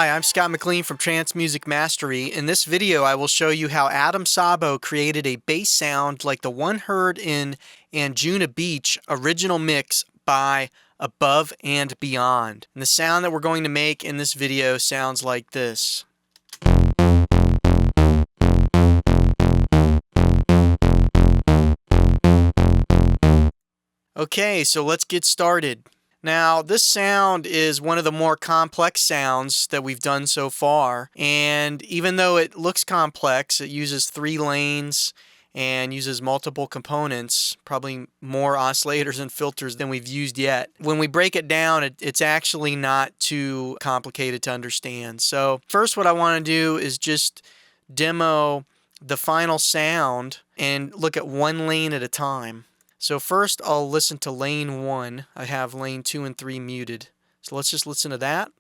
Hi, I'm Scott McLean from Trance Music Mastery. In this video, I will show you how Adam Sabo created a bass sound like the one heard in Anjunabeach original mix by Above and Beyond. And the sound that we're going to make in this video sounds like this. Okay, so let's get started. Now, this sound is one of the more complex sounds that we've done so far, and even though it looks complex, it uses 3 lanes and uses multiple components, probably more oscillators and filters than we've used yet. When we break it down, it's actually not too complicated to understand. So first, what I want to do is just demo the final sound and look at one lane at a time. So first I'll listen to lane 1. I have lane 2 and 3 muted. So let's just listen to that.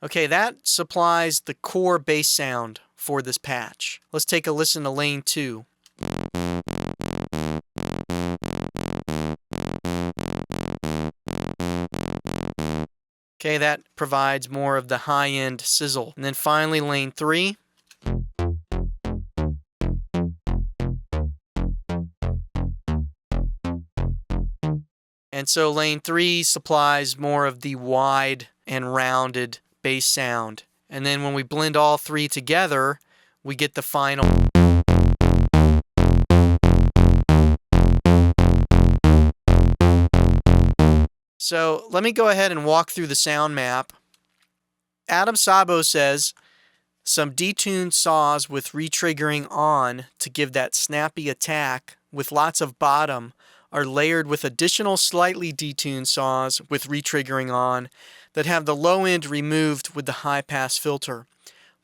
Okay, that supplies the core bass sound for this patch. Let's take a listen to lane 2. Okay, that provides more of the high-end sizzle. And then finally lane 3. And so lane 3 supplies more of the wide and rounded bass sound. And then when we blend all 3 together, we get the final. So let me go ahead and walk through the sound map. Adam Sabo says, some detuned saws with retriggering on to give that snappy attack with lots of bottom are layered with additional slightly detuned saws with retriggering on that have the low end removed with the high pass filter.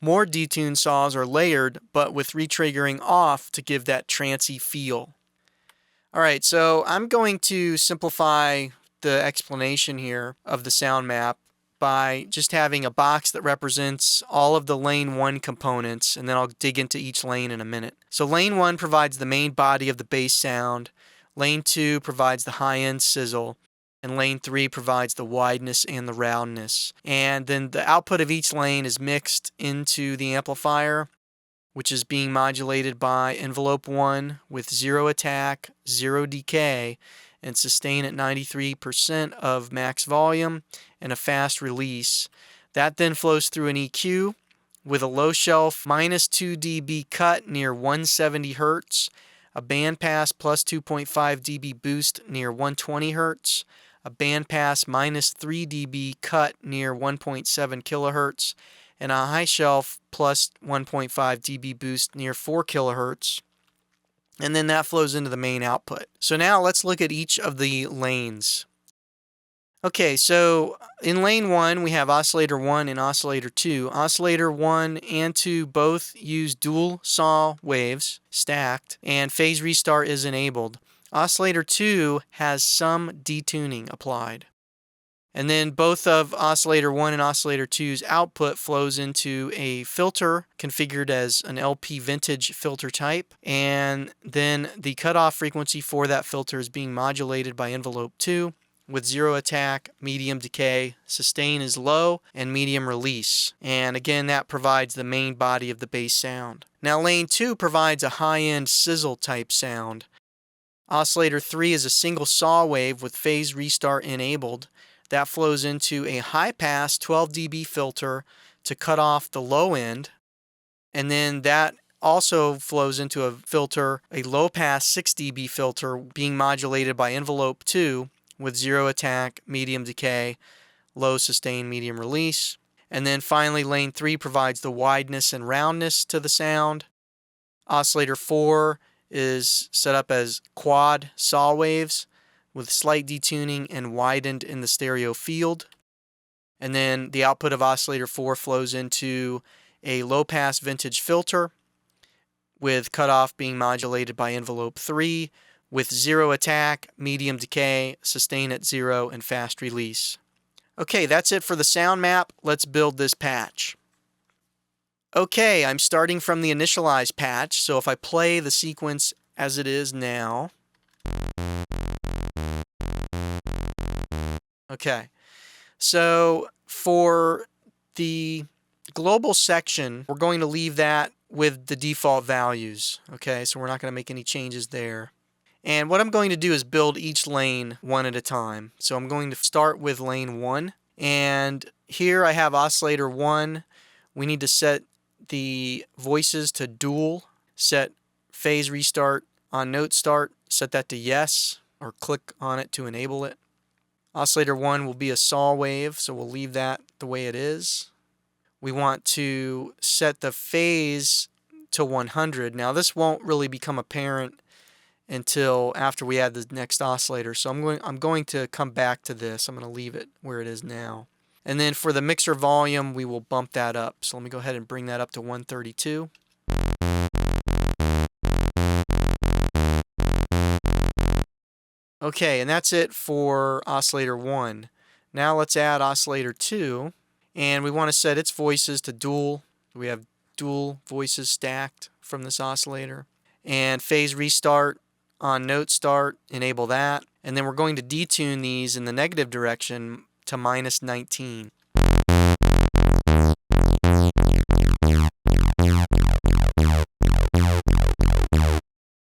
More detuned saws are layered but with retriggering off to give that trancey feel. Alright, so I'm going to simplify the explanation here of the sound map by just having a box that represents all of the lane 1 components, and then I'll dig into each lane in a minute. So lane 1 provides the main body of the bass sound, lane 2 provides the high-end sizzle, and lane 3 provides the wideness and the roundness. And then the output of each lane is mixed into the amplifier, which is being modulated by envelope 1 with 0 attack, 0 decay, and sustain at 93% of max volume and a fast release. That then flows through an EQ with a low shelf minus 2 dB cut near 170 Hz, a bandpass plus 2.5 dB boost near 120 Hz, a bandpass minus 3 dB cut near 1.7 kHz, and a high shelf plus 1.5 dB boost near 4 kHz. And then that flows into the main output. So now let's look at each of the lanes. Okay, so in lane 1 we have oscillator 1 and oscillator 2. Oscillator 1 and 2 both use dual saw waves stacked, and phase restart is enabled. Oscillator 2 has some detuning applied. And then both of oscillator 1 and oscillator 2's output flows into a filter configured as an LP vintage filter type. And then the cutoff frequency for that filter is being modulated by envelope 2 with 0 attack, medium decay, sustain is low, and medium release. And again, that provides the main body of the bass sound. Now lane 2 provides a high-end sizzle type sound. Oscillator 3 is a single saw wave with phase restart enabled. That flows into a high-pass 12 dB filter to cut off the low end, and then that also flows into a filter, a low-pass 6 dB filter being modulated by envelope 2 with 0 attack, medium decay, low sustain, medium release. And then finally lane 3 provides the wideness and roundness to the sound. Oscillator 4 is set up as quad saw waves with slight detuning and widened in the stereo field. And then the output of oscillator 4 flows into a low-pass vintage filter with cutoff being modulated by envelope 3 with 0 attack, medium decay, sustain at 0, and fast release. Okay, that's it for the sound map. Let's build this patch. Okay, I'm starting from the initialized patch, so if I play the sequence as it is now, Okay, so for the global section, we're going to leave that with the default values. Okay, so we're not going to make any changes there. And what I'm going to do is build each lane one at a time. So I'm going to start with lane 1. And here I have oscillator 1. We need to set the voices to dual, set phase restart on note start, set that to yes, or click on it to enable it. Oscillator 1 will be a saw wave, so we'll leave that the way it is. We want to set the phase to 100. Now this won't really become apparent until after we add the next oscillator, so I'm going to come back to this. I'm going to leave it where it is now. And then for the mixer volume, we will bump that up. So let me go ahead and bring that up to 132. Okay, and that's it for oscillator 1. Now let's add oscillator 2, and we want to set its voices to dual. We have dual voices stacked from this oscillator. And phase restart on note start, enable that. And then we're going to detune these in the negative direction to -19.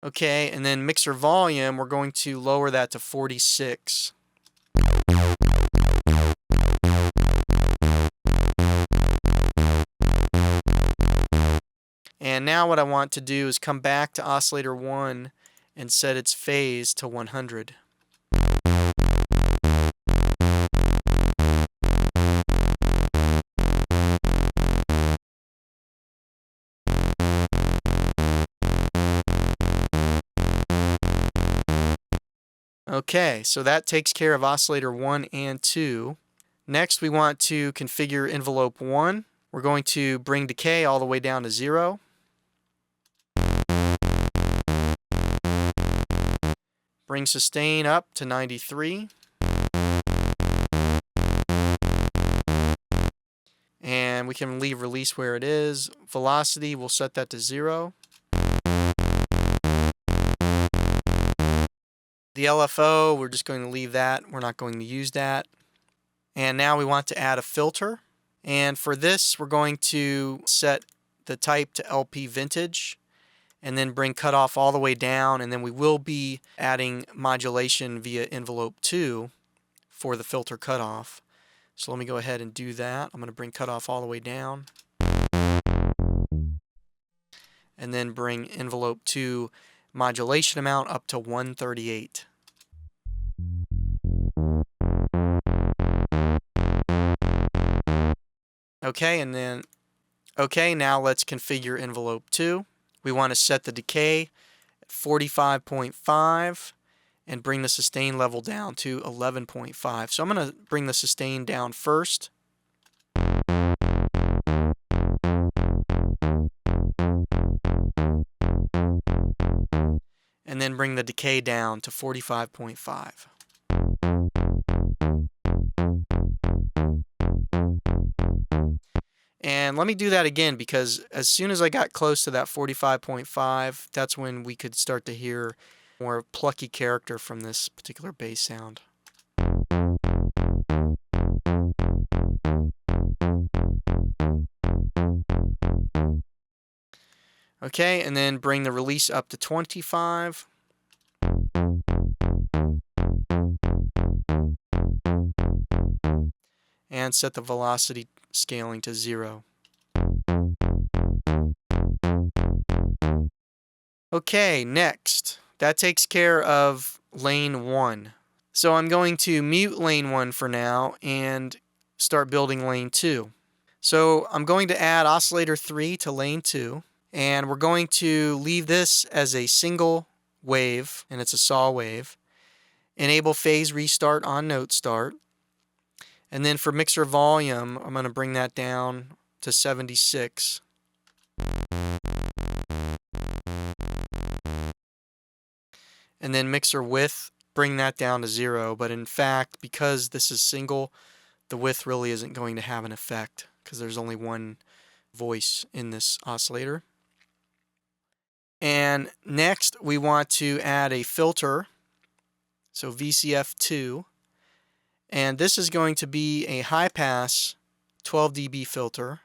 Okay, and then mixer volume, we're going to lower that to 46. And now what I want to do is come back to oscillator 1 and set its phase to 100. Okay, so that takes care of oscillator 1 and 2. Next, we want to configure envelope 1. We're going to bring decay all the way down to 0. Bring sustain up to 93. And we can leave release where it is. Velocity, we'll set that to 0. The LFO, we're just going to leave that. We're not going to use that. And now we want to add a filter. And for this, we're going to set the type to LP vintage and then bring cutoff all the way down. And then we will be adding modulation via envelope 2 for the filter cutoff. So let me go ahead and do that. I'm going to bring cutoff all the way down. And then bring envelope 2 modulation amount up to 138. Okay, now let's configure envelope 2. We want to set the decay at 45.5 and bring the sustain level down to 11.5. So I'm going to bring the sustain down first. And then bring the decay down to 45.5. And let me do that again, because as soon as I got close to that 45.5, that's when we could start to hear more plucky character from this particular bass sound. Okay, and then bring the release up to 25. And set the velocity scaling to 0. Okay, next. That takes care of lane 1. So I'm going to mute lane 1 for now and start building lane 2. So I'm going to add oscillator 3 to lane 2, and we're going to leave this as a single wave, and it's a saw wave. Enable phase restart on note start. And then for mixer volume, I'm going to bring that down to 76. And then mixer width, bring that down to 0. But in fact, because this is single, the width really isn't going to have an effect because there's only one voice in this oscillator. And next, we want to add a filter, so VCF2. And this is going to be a high pass 12 dB filter,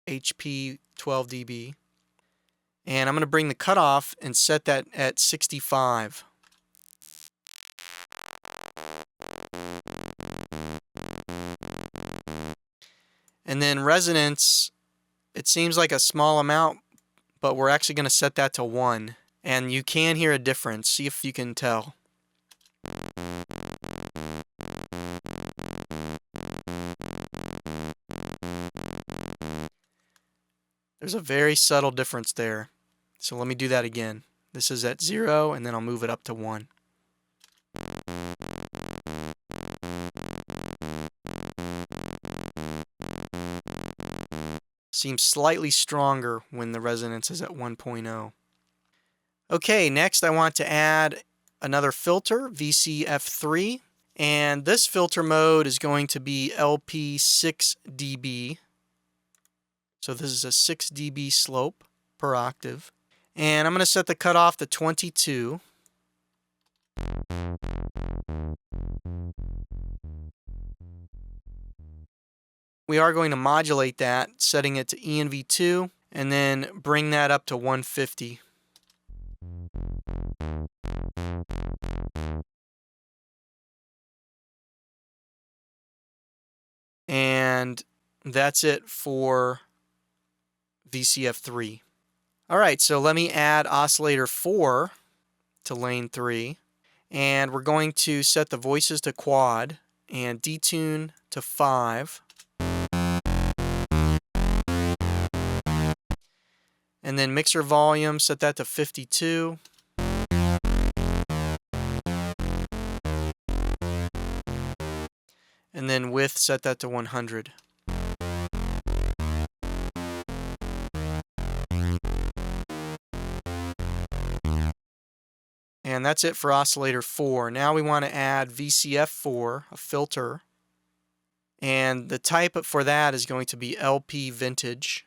HP 12 dB. And I'm going to bring the cutoff and set that at 65. And then resonance, it seems like a small amount, but we're actually going to set that to 1. And you can hear a difference. See if you can tell. There's a very subtle difference there. So let me do that again. This is at 0, and then I'll move it up to 1. Seems slightly stronger when the resonance is at 1.0. Okay, next I want to add another filter, VCF3, and this filter mode is going to be LP 6 dB. So this is a 6 dB slope per octave. And I'm going to set the cutoff to 22. We are going to modulate that, setting it to ENV2, and then bring that up to 150. And that's it for VCF3. Alright, so let me add oscillator 4 to lane 3. And we're going to set the voices to quad and detune to 5. And then mixer volume, set that to 52. And then width, set that to 100. And that's it for oscillator 4. Now we want to add VCF4, a filter. And the type for that is going to be LP vintage.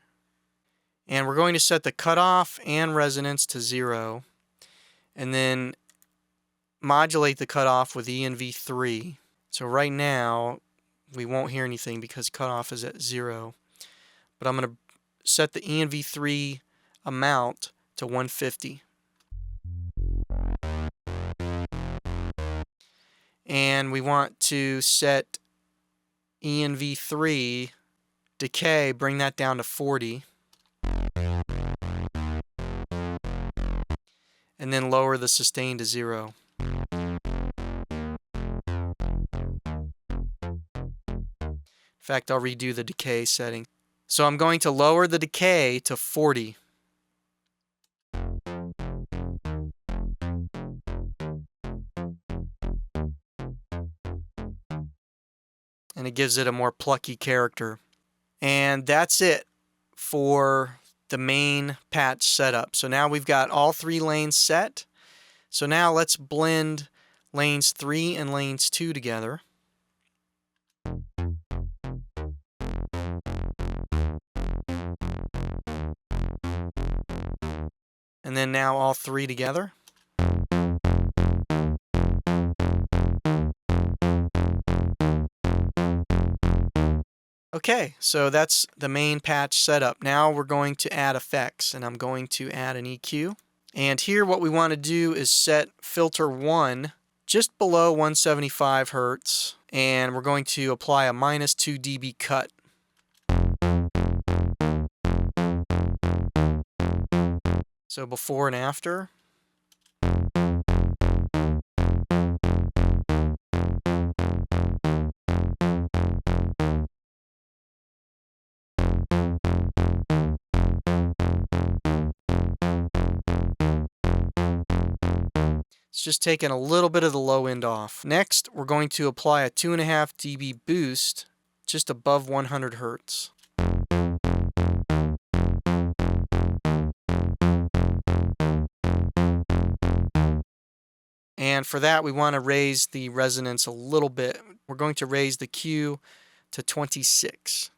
And we're going to set the cutoff and resonance to 0. And then modulate the cutoff with ENV3. So right now, we won't hear anything because cutoff is at 0. But I'm going to set the ENV3 amount to 150. And we want to set ENV3 decay, bring that down to 40. And then lower the sustain to 0. In fact, I'll redo the decay setting. So I'm going to lower the decay to 40. And it gives it a more plucky character. And that's it for the main patch setup. So now we've got all 3 lanes set. So now let's blend lanes 3 and lanes 2 together. And then now all 3 together. Okay, so that's the main patch setup. Now we're going to add effects, and I'm going to add an EQ. And here what we want to do is set filter 1 just below 175 Hertz, and we're going to apply a -2 dB cut. So before and after. It's just taking a little bit of the low end off. Next, we're going to apply a 2.5 dB boost just above 100 Hertz. And for that, we want to raise the resonance a little bit. We're going to raise the Q to 26.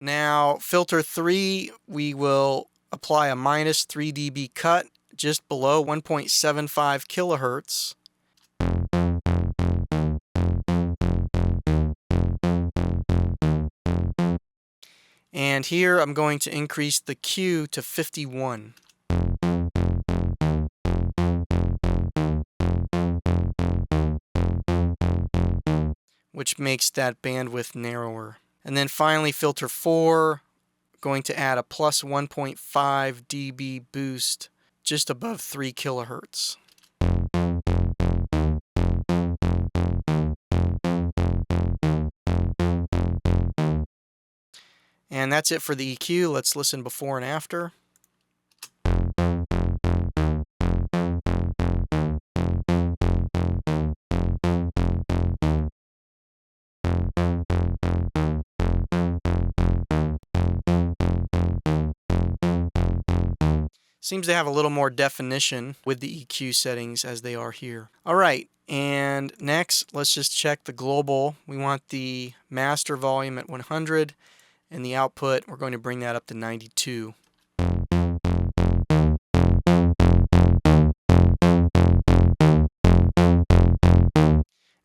Now, filter 3, we will apply a -3 dB cut just below 1.75 kilohertz. And here I'm going to increase the Q to 51. Which makes that bandwidth narrower. And then finally, filter 4, going to add a plus 1.5 dB boost just above 3 kilohertz. And that's it for the EQ. Let's listen before and after. Seems to have a little more definition with the EQ settings as they are here. Alright, and next let's just check the global. We want the master volume at 100, and the output, we're going to bring that up to 92.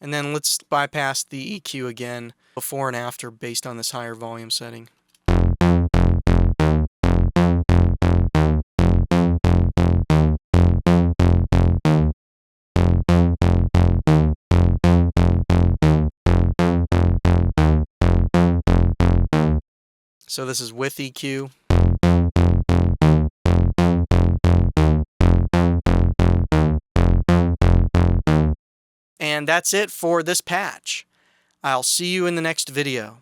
And then let's bypass the EQ again, before and after, based on this higher volume setting. So this is with EQ. And that's it for this patch. I'll see you in the next video.